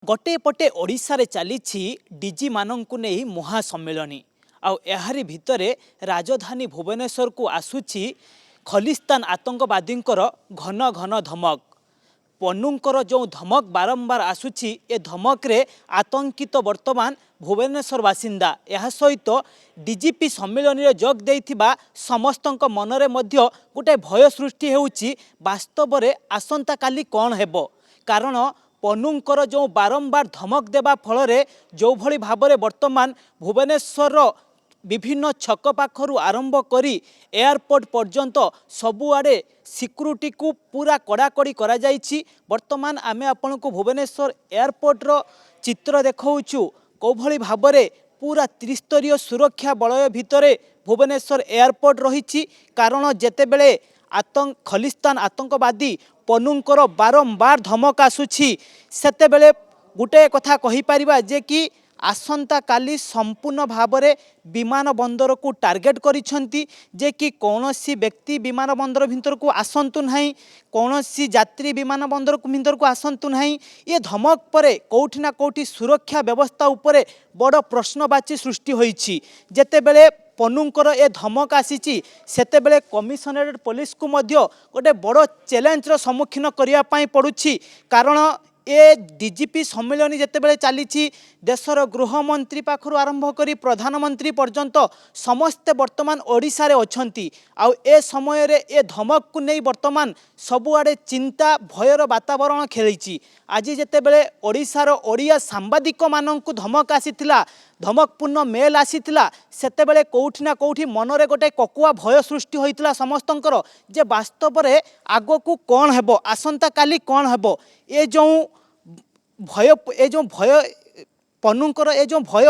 गोटे पटे ओडिशा चली डीजी मानू नहीं महासम्मेलनी आहारी भितर राजधानी भुवनेश्वर को आसुची खलिस्तान आतंकवादी घन घन धमक पन्नूंकर जो धमक बारंबार आसुची ए धमक रे आतंकित वर्तमान भुवनेश्वर बासिंदा यह सहित डीजीपी सम्मेलन रे जोग देइथिबा समस्तक मनरे मध्य गोटे भय सृष्टि हेउची वास्तव रे आसंता काली कौन हेबो कारण पन्नूंकर जो बारंबार धमक देवा फल जो भली भाबरे वर्तमान भुवनेश्वर विभिन्न छक पाखरु आरंभ करी एयरपोर्ट पर्यंत सबुआडे सिक्यूरिटी को पूरा कड़ाकड़ी करा जाइछि। वर्तमान आमे आपण को भुवनेश्वर एयरपोर्ट रो चित्र देखाउछु को भली भाबरे पूरा त्रिस्तरीय सुरक्षा बलय भितरे भुवनेश्वर एयरपोर्ट रही कारण जेतेबेले खलिस्तान आतंकवादी पन्नूंकर बारंबार धमक आसुछि सेतेबेले गोटे कथा कहि परिबा जे कि आसंता काली संपूर्ण भावरे विमान बंदर को टार्गेट करिसेंती जे कि कौनसी व्यक्ति विमान बंदर भितर को आसंतु नहीं कौनसी यात्री विमान बंदर भितर को आसंतु नहीं ये धमक परे कोठी ना कोठी सुरक्षा व्यवस्था उपरे बड़ प्रश्नवाची सृष्टि होईछि। जेतेबेले पन्नूंकर ए धमक आसीची सेतेबेले कमिशनरेट पुलिस को मध्य गोटे बड़ चैलेंज रो सम्मुखीन करिया पई पड़ुछि कारण ए डीजीपी सम्मेलन जितेबाला चली देशर गृहमंत्री पाखु आरंभ कर प्रधानमंत्री पर्यंत समस्ते वर्तमान ओडिशा रे अछंती आउ ए समय रे ए धमक को नहीं वर्तमान सबुआडे चिंता भयर वातावरण खेली। आज जितेबाला ओडिशार ओडिया सांबादिक माननकु धमक आसीथिला धमकपूर्ण मेल आसीथिला सेतेबेले कोठी ना कोठी मनरे गोटे ककुआ भय सृष्टि होइतिला समस्तंकर जे वास्तव रे आगो को कौन हेबो आसंता काली कौन हेबो ए जो भय पन्नूंकर ए जो भय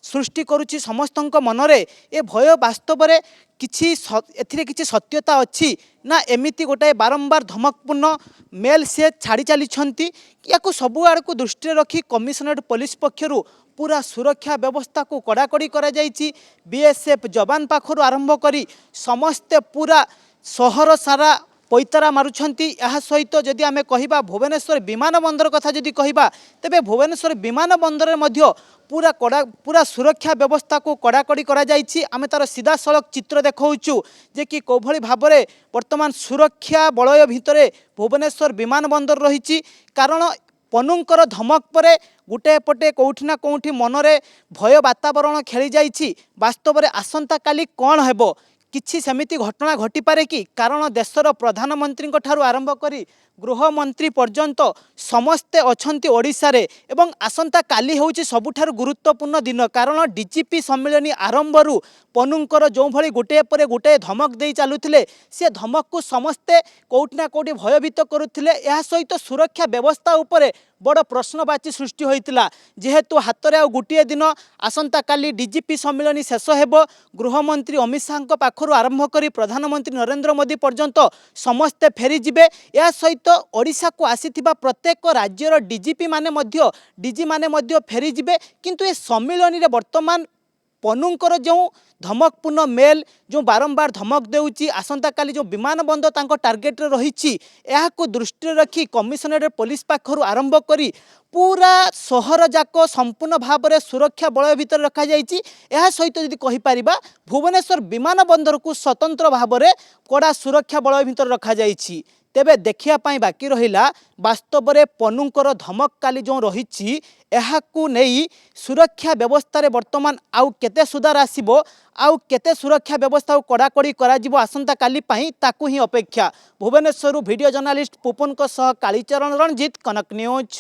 सृष्टि करुछि समस्तंक मनरे ए भय वास्तव रे एथिरे किछि सत्यता अछि ना एमिति गोटे बारंबार धमकपूर्ण मेल से छाड़ी चली या सबु आड़ को दृष्टि रखी कमिशनरेट पुलिस पक्षर पूरा सुरक्षा व्यवस्था को कड़ाकड़ी करा जाइछि। बीएसएफ जवान पाखर आरंभ करी समस्ते पूरा सहर सारा पैतारा मारुछंती। यह सहित जदि आमे कहिबा भुवनेश्वर विमान बंदर कथा जदि कहिबा तेबे भुवनेश्वर विमान बंदर मध्य पूरा सुरक्षा व्यवस्था को कड़ाकड़ी करा जाइछि। आमे तार सीधा सड़क चित्र देखाउछु जे कि कोभली भाबरे वर्तमान सुरक्षा बलय भितरे भुवनेश्वर विमान बंदर रही कारण पन्नूंकर धमक परे गोटे पटे कोठी ना कोठी मनरे भय वातावरण खेली जाइछि। वास्तव रे आसंता काली कौन हेबो किछि सेमिति घटना घटी पारे कि कारण देशर प्रधानमंत्री ठारू आरंभ करी गृहमंत्री पर्यंत समस्ते अछंती ओडिशा रे एवं आसंता काली होउछि सबुठारु गुरुत्वपूर्ण दिन कारण डीजीपी सम्मेलन आरंभरू पन्नूंकर जो भली गोटे परे गोटे धमक दे चलुथिले से धमक को समस्ते कोठी ना कोठी भयभीत करुथिले। यह सहित सुरक्षा व्यवस्था उपरे बड़ प्रश्नवाची सृष्टि होइतिला जेहेतु हातरे आ गोटे दिन आसंता काली डीजीपी सम्मेलन शेष हेबो गृहमंत्री अमित शाह पाखरु आरंभ करी प्रधानमंत्री नरेंद्र मोदी पर्यंत समस्ते फेरी जिबे। या सहित ओडिशा को आसीथिबा प्रत्येक राज्यर डीजीपी माने फेरी जिबे किंतु ए सम्मेलन रे वर्तमान पन्नूंकर जो धमकपूर्ण मेल जो बारंबार धमक देउची आसंता काली जो विमान बंदर तांको टार्गेट रे रहिछि एहाको दृष्टि रखी कमिशनरेट पुलिस पाखरु आरंभ करी पूरा सहर जाक संपूर्ण भाव में सुरक्षा बलय भितर रखा जाइछि। एहा सहित जदि कहि परिबा भुवनेश्वर विमान बंदर को स्वतंत्र भाव में कड़ा सुरक्षा बलय भितर रखा जाइछि। तेबे देखिया पाई बाकी रहिला वास्तव में पन्नूंकर धमक काली जो रही एहाकू नहीं सुरक्षा व्यवस्था रे वर्तमान आउ केते सुधार आसीबो आउ केते सुरक्षा व्यवस्था को कड़ाकड़ी करा जिवो आसंता काली पाई ताकू ही अपेक्षा। भुवनेश्वर वीडियो जर्नलिस्ट पुपन को सह कालीचरण रणजीत कनक न्यूज।